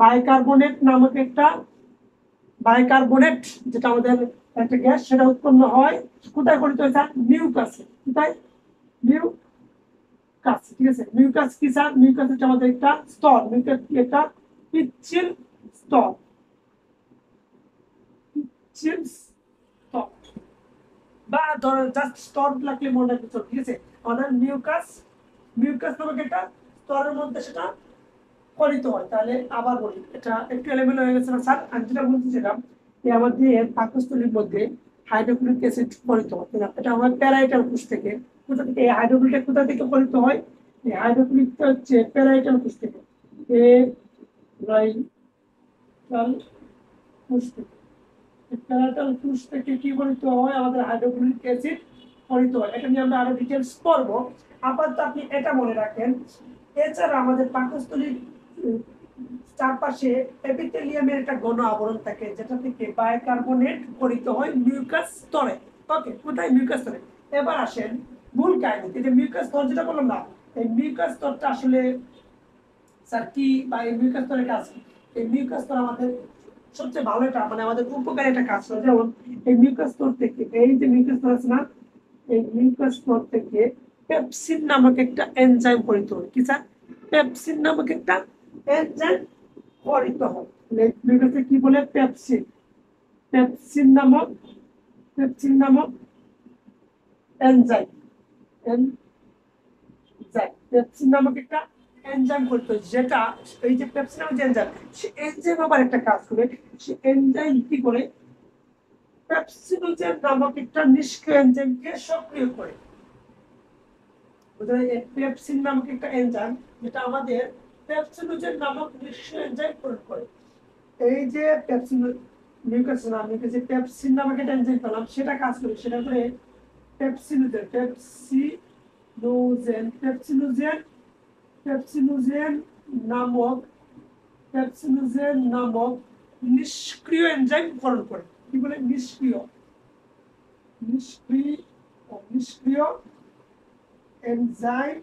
বাইকার্বনেট নামক একটা, বাইকার্বনেট যেটা আমাদের একটা গ্যাস, সেটা উৎপন্ন হয়। কোথায় খরিত হয় স্যার? মিউকাসে। কোথায়? মিউকাস, ঠিক আছে? মিউকাস কি স্যার? মিউকাস হচ্ছে আমাদের একটা স্তর, মিউকাস একটা পিচ্ছিল স্তর, পিচ্ছিল স্তর, বা ধরো জাস্ট স্তর লাগলে মনে রাখতে, ঠিক আছে? আমাদের মিউকাস, মিউকাস নামক একটা স্তরের মধ্যে সেটা ফলিত হয়। তাহলে আবার বলি, এটা একটু এলোমেলো হয়ে গেছে না স্যার? আমি যেটা বলতেছিলাম যে আমাদের পাকস্থলীর মধ্যে হাইড্রোক্লোরিক অ্যাসিড ফলিত হয়, এটা আমার প্যারাইটাল কোষ থেকে। কোথা থেকে এই হাইড্রোক্লোরিক কোথা থেকে ফলিত হয়? এই হাইড্রোক্লোরিকটা হচ্ছে প্যারাইটাল কোষ থেকে, প্যারাইটাল কোষ থেকে। প্যারাইটাল কোষ থেকে কি ফলিত হয়? আমাদের হাইড্রোক্লোরিক অ্যাসিড ফলিত হয়। এটা নিয়ে আমরা আরো ডিটেইলস পড়বো। আপাতত আপনি এটা মনে রাখেন। এছাড়া আমাদের পাকস্থলীর চারপাশে এপিথেলিয়ামের একটা ঘন আবরণ থাকে, যেটা থেকে বাইকার্বনেট গঠিত হয় মিউকাস স্তরে। ওকে, কোথায়? মিউকাস স্তরে। এবার আসেন মূল কাহিনীতে, যে মিউকাস স্তর যেটা বললাম না, এই মিউকাস স্তরটা আসলে স্যার কি, বা এই মিউকাস স্তরের কাজ কি? এই মিউকাস স্তর আমাদের সবচেয়ে ভালো একটা, মানে আমাদের উপকারী একটা কাজ করে। যেমন এই মিউকাস স্তর থেকে, এই যে মিউকাস স্তর আছে না, এই মিউকাস স্তর থেকে পেপসিন নামক একটা এনজাইম গঠিত হয়। কি স্যার? পেপসিন নামক একটা এনজাইম গঠিত হয়। মিউকাসে কি বলে? পেপসিন। পেপসিন নামক, পেপসিন নামক এনজাইম, এনজাইম, পেপসিন নামক একটা এনজাইম গঠিত হয়, যেটা এই যে পেপসিন নামক যে এনজাইম, সে এনজাইম আবার একটা কাজ করে। সে এনজাইম কি করে? পেপসিনোজেন নামক একটা নিষ্ক্রিয় এনজাইমকে সক্রিয় করে। পেপসিন নামক একটা এনজাইম, যেটা আমাদের পেপসিনোজেন নামক নিষ্ক্রিয় এনজাইম প্রয়োগ করে। এই যে পেপসিন, মিউকাস না, মিউকাসে পেপসিন নামক একটা এনজাইম পেলাম, সেটা কাজ করে, সেটা করে পেপসিনোজেন, পেপসিনোজেন, পেপসিনোজেন নামক, পেপসিনোজেন নামক নিষ্ক্রিয় এনজাইম গঠন করে। কি বলে? নিষ্ক্রিয়, নিষ্ক্রিয়, নিষ্ক্রিয় এনজাইম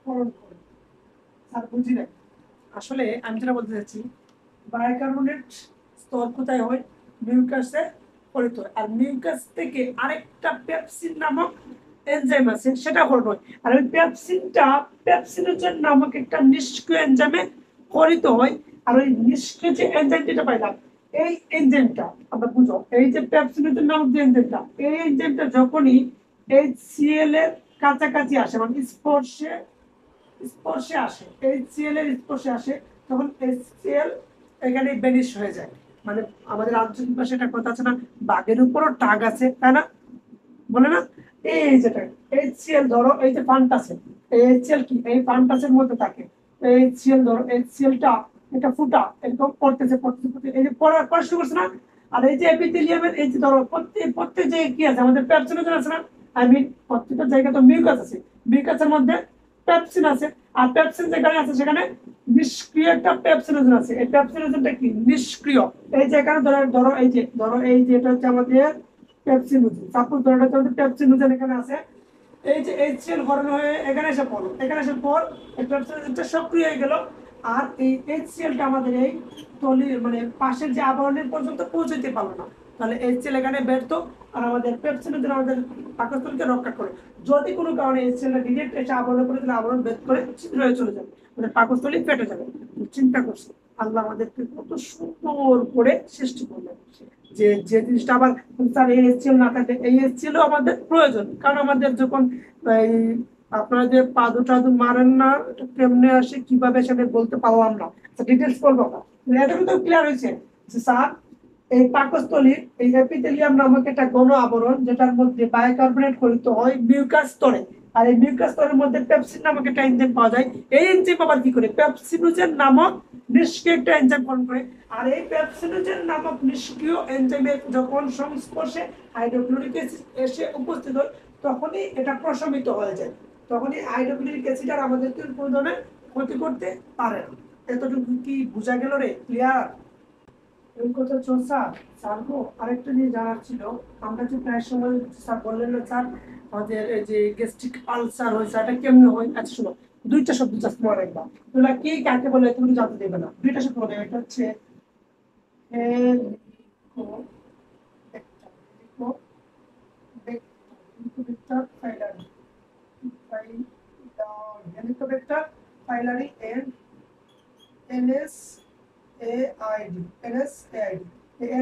গঠন করে। স্যার বুঝি না আসলে, আমি যেটা বলতে চাচ্ছি, বাইকার্বনেট স্তর কোথায় হয়? মিউকাসে গঠিত হয়। আর মিউকাস থেকে আরেকটা পেপসিন নামক এনজাইম আছে, সেটা গঠন হয়। আর ওই পেপসিনটা পেপসিনোজেন নামক একটা নিষ্ক্রিয় এনজাইমে গঠিত হয়। আর ওই নিষ্ক্রিয় যে এনজাইম যেটা পাইলাম, এই এনজাইমটা আমরা বুঝো, এই যে পেপসিনোজেন নামক যে এনজাইমটা, এই এনজাইমটা যখনই HCl এর কাছাকাছি আসে, মানে স্পর্শে, স্পর্শে আসে, HCl এর স্পর্শে আসে, তখন HCl এখানে বেনিশ হয়ে যায়। মানে আমাদের আঞ্চলিক ভাষায় একটা কথা আছে না, বাঘের উপরও টাগ আছে, তাই না? বলে না? এই যেটা HCl ধরো, এই যে ফান্টাসে, এই HCl কি এই ফান্টাসের মধ্যে থাকে। HCl ধরো, HClটা এটা ফুটা এরকম পড়তেছে পড়তেছে পড়তেছে, এই যে পড়া শুরু করছে না। আর এই যে এপিথেলিয়ামের এই যে ধরো প্রত্যেক জায়গায় কি আছে আমাদের পেপসিনোজেন আছে না। আই মিন প্রত্যেকটা জায়গায় তো মিউকাস আছে, মিউকাসের মধ্যে পেপসিন আছে। আর পেপসিন যেখানে আছে সেখানে নিষ্ক্রিয় একটা পেপসিনোজেন আছে। এই পেপসিনোজেনটা কি নিষ্ক্রিয়। এই যে এখানে ধরো এই যে এটা হচ্ছে আমাদের পেপসিনোজেন, সাপোজ ধরো এটা হচ্ছে পেপসিনোজেন এখানে আছে। এই যে HCl গঠন হয়ে এখানে এসে পড়লো, এখানে এসে পর এই পেপসিনোজেনটা সক্রিয় হয়ে গেল। আর এই HClটা আমাদের এই মানে পাশের যে আবরণের পর্যন্ত পৌঁছাতে পারলো না। তাহলে HCl এখানে ব্যর্থ। আর আমাদের পেপসিনোজেন আমাদের পাকস্থলীকে রক্ষা করে। যদি কোনো কারণে HClটা ডিরেক্ট এসে আবরণের পরে, তাহলে আবরণ ভেদ করে ছিদ্র হয়ে চলে যাবে, আমাদের পাকস্থলী ফেটে যাবে। চিন্তা করছি আল্লাহ আমাদেরকে কত সুন্দর করে সৃষ্টি করলেন, যে যে জিনিসটা আবার স্যার এই HCl না থাকলে, এই HCl আমাদের প্রয়োজন। কারণ আমাদের যখন এই আপনারা যে পাদু টাদু মারেন না, এটা কেমনে আসে কিভাবে সেটা বলতে পারলাম না, ডিটেলস বলবো না। এতটুকু তো ক্লিয়ার হয়েছে যে স্যার এই পাকস্থলীর এই এপিথেলিয়াম নামক একটা গণ আবরণ, যেটার মধ্যে বায়োকার্বনেট গঠিত হয় মিউকাস স্তরে। আর এই মিউকাস স্তরের মধ্যে পেপসিন নামক একটা এনজাইম পাওয়া যায়। এই এনজাইম আবার কি করে পেপসিনোজেন নামক নিষ্ক্রিয় একটা এনজাইম গঠন করে। আর এই পেপসিনোজেন নামক নিষ্ক্রিয় এনজাইমের যখন সংস্পর্শে হাইড্রোক্লোরিক অ্যাসিড এসে উপস্থিত হয়, তখনই এটা প্রশমিত হয়ে যায়। তখনই হাইড্রোক্লোরিক অ্যাসিড আর আমাদেরকে কোনো ধরনের ক্ষতি করতে পারে না। এতটুকু কি বোঝা গেল রে? ক্লিয়ার? এই কথা চর্চা। স্যার গো, আরেকটা জিনিস জানার ছিল। আমরা যে প্রায় সময় স্যার বললেন না স্যার আমাদের এই যে গ্যাস্ট্রিক আলসার হয়েছে, এটা কেমনে হয়? আচ্ছা শোনো, দুইটা শব্দ জাস্ট মনে রাখবা। তোমরা কি কাকে বলে তুমি জানতে দেবে না, দুইটা শব্দ মনে, এটা হচ্ছে Helicobacter pylori, Helicobacter pylori and NSAID, NSAID।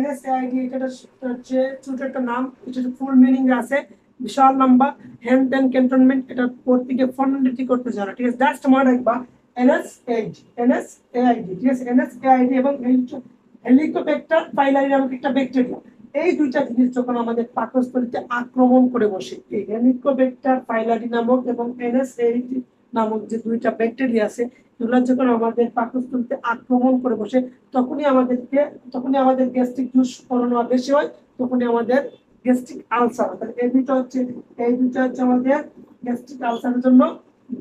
NSAID এটা হচ্ছে ছোট একটা নাম, এটা ফুল মিনিং আছে বিশাল লম্বা। হ্যান্ড এন্ড ক্যান্টনমেন্ট, এটা পড়তে গিয়ে ফর্মালিটি করতে জানা, ঠিক আছে? জাস্ট মনে রাখবা NSAID, NSAID, ঠিক আছে? NSAID এবং হেলিকোব্যাক্টার পাইলারি নামক একটা ব্যাকটেরিয়া, এই দুইটা জিনিস যখন আমাদের পাকস্থলীতে আক্রমণ করে বসে, এই হেলিকোব্যাক্টার পাইলারি নামক এবং NSAID নামক যে দুইটা ব্যাকটেরিয়া আছে, এগুলো যখন আমাদের পাকস্থলীতে আক্রমণ করে বসে, তখনই আমাদের গ্যাস্ট্রিক জুস নেওয়া বেশি হয়, তখনই আমাদের গ্যাস্ট্রিক আলসার। তাহলে এই দুইটা হচ্ছে আমাদের গ্যাস্ট্রিক আলসারের জন্য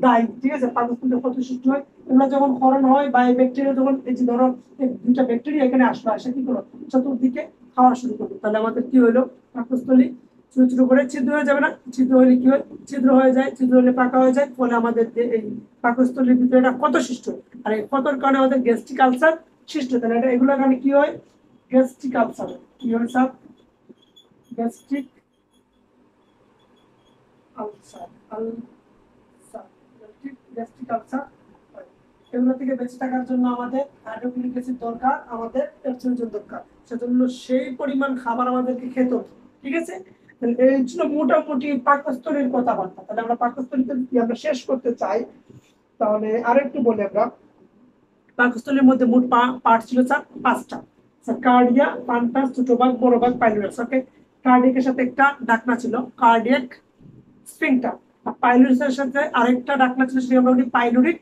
দায়ী, ঠিক আছে? পাকস্থলীতে ক্ষতি সৃষ্টি হয়, এগুলো যখন ক্ষরণ হয় বা এই ব্যাকটেরিয়া যখন এই যে ধরো এই দুইটা ব্যাকটেরিয়া এখানে আসলো, আসে কি করো চতুর্দিকে খাওয়া শুরু করবে, তাহলে আমাদের কি হইলো পাকস্থলী ছোট ছোট করে ছিদ্র হয়ে যাবে না? ছিদ্র হলে কি হয়? ছিদ্র হয়ে যায়, ছিদ্র হলে পাকা হয়ে যায়, ফলে আমাদের যে এই পাকস্থলীর ভিতরে একটা ক্ষত সৃষ্টি হয়। আর এই ক্ষতর কারণে আমাদের গ্যাস্ট্রিক আলসার সৃষ্টি হয়। তাহলে এগুলোর কারণে কি হয়? Gastric ulcer. কি হয় sir? Gastric ulcer, ulcer, gastric ulcer. এগুলো থেকে বেঁচে থাকার জন্য আমাদের হাইড্রোক্লোরিক অ্যাসিড দরকার, আমাদের পেপসিনোজেন দরকার। সেজন্য সেই পরিমাণ খাবার আমাদেরকে খেতে হবে, ঠিক আছে? এই ছিল মোটামুটি পাকস্থলীর কথাবার্তা। তাহলে আমরা পাকস্থলীতে যদি আমরা শেষ করতে চাই, তাহলে আরেকটু বলি আমরা। পাকস্থলীর মধ্যে মোট পার্ট ছিল স্যার পাঁচটা, স্যার কার্ডিয়া, পান্টাস, ছোট ভাগ, বড় ভাগ, পাইলোরিয়াস। ওকে, কার্ডিয়াকের সাথে একটা ডাকনা ছিল কার্ডিয়াক স্ফিংটার, আর পাইলোরিয়াসের সাথে আরেকটা ডাকনা ছিল, সেটা আমরা বলি পাইলোরিক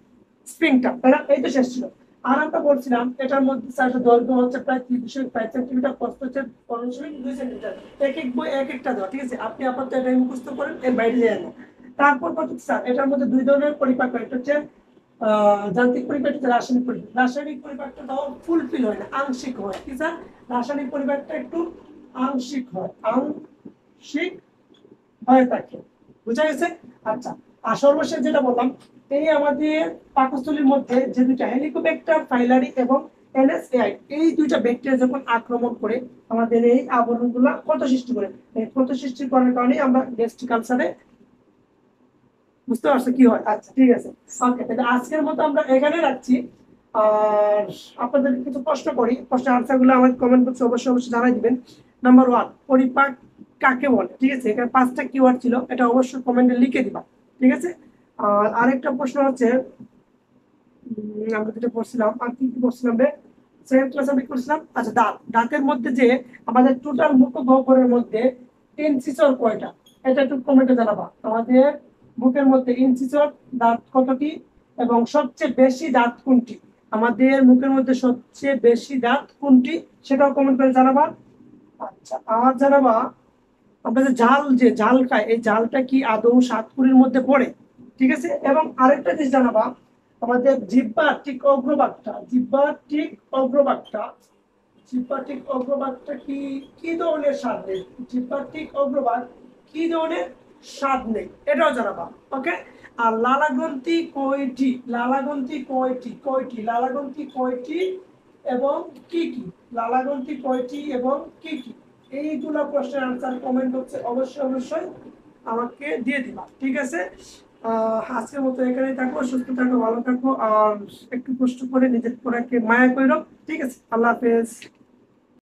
স্ফিংটার, তাই না? এই তো শেষ ছিল। আর আমরা বলছিলাম এটার মধ্যে স্যার দৈর্ঘ্য হচ্ছে প্রায় 30.5 সেন্টিমিটার, প্রস্থ হচ্ছে 15.2 সেন্টিমিটার। এক এক বই এক একটা দেওয়া, ঠিক আছে? আপনি আপাতত এটা মুখস্থ করেন, এর বাইরে যায় না। তারপর কত স্যার, এটার মধ্যে দুই ধরনের পরিপাক হয়, একটা হচ্ছে যান্ত্রিক পরিপাকটা, রাসায়নিক পরিপাক। রাসায়নিক পরিপাকটা তাও ফুলফিল হয় না, আংশিক হয়। কি স্যার? রাসায়নিক পরিপাকটা একটু আংশিক হয়, আংশিক হয়ে থাকে। বুঝা গেছে? আচ্ছা, আর সর্বশেষ যেটা বললাম, এই আমাদের পাকস্থলীর মধ্যে যে দুইটা হেলিকোব্যাক্টার পাইলারি এবং NSAID, এই দুইটা ব্যাকটেরিয়া যখন আক্রমণ করে আমাদের এই আবরণগুলো ক্ষত সৃষ্টি করে, এই ক্ষত সৃষ্টি করার কারণে আমরা গ্যাস্ট্রিক আলসারে, বুঝতে পারছো কি হয়? আচ্ছা ঠিক আছে, ওকে। তাহলে আজকের মতো আমরা এখানে রাখছি। আর আপনাদের কিছু প্রশ্ন করি, প্রশ্নের আনসার গুলো আমাকে কমেন্ট বক্সে অবশ্যই অবশ্যই জানাই দিবেন। নাম্বার 1, পরিপাক কাকে বলে? ঠিক আছে, এখানে 5টা কিওয়ার্ড ছিল, এটা অবশ্যই কমেন্টে লিখে দিবা, ঠিক আছে? আর আরেকটা প্রশ্ন হচ্ছে, আমরা যেটা পড়ছিলাম, আর কি কি পড়ছিলাম রে, সেকেন্ড ক্লাস আমি করছিলাম। আচ্ছা, দাঁতের মধ্যে যে আমাদের টোটাল মুখ গহ্বরের মধ্যে ইনসিসর কয়টা? এটা একটু কমেন্টে জানাবা। আমাদের মুখের মধ্যে ইনসিসর দাঁত কতটি এবং সবচেয়ে বেশি দাঁত কোনটি, আমাদের মুখের মধ্যে সবচেয়ে বেশি দাঁত কোনটি সেটাও কমেন্ট করে জানাবা। আচ্ছা, আর জানাবা আমরা যে জাল খাই, এই জালটা কি আদৌ সাতকুড়ির মধ্যে পড়ে? ঠিক আছে। এবং আরেকটা জিনিস জানাবা, আমাদের জিহ্বার ঠিক অগ্রভাগটা, জিহ্বার ঠিক অগ্রভাগটা কি কি ধরনের স্বাদ নেই, জিহ্বার ঠিক অগ্রভাগ কি ধরনের স্বাদ নেই, এটাও জানাবা। ওকে। আর লালাগ্রন্থি কয়টি, লালাগ্রন্থি কয়টি এবং কি কি, লালাগ্রন্থি কয়টি এবং কি কি, এইগুলো প্রশ্নের আনসার কমেন্ট বক্সে অবশ্যই আমাকে দিয়ে দিবা। ঠিক আছে। আজকের মতো এখানেই থাকো, সুস্থ থাকো, ভালো থাকো, আর একটু কষ্ট করে নিজের পড়াকে মায়া করো। ঠিক আছে, আল্লাহ হাফেজ।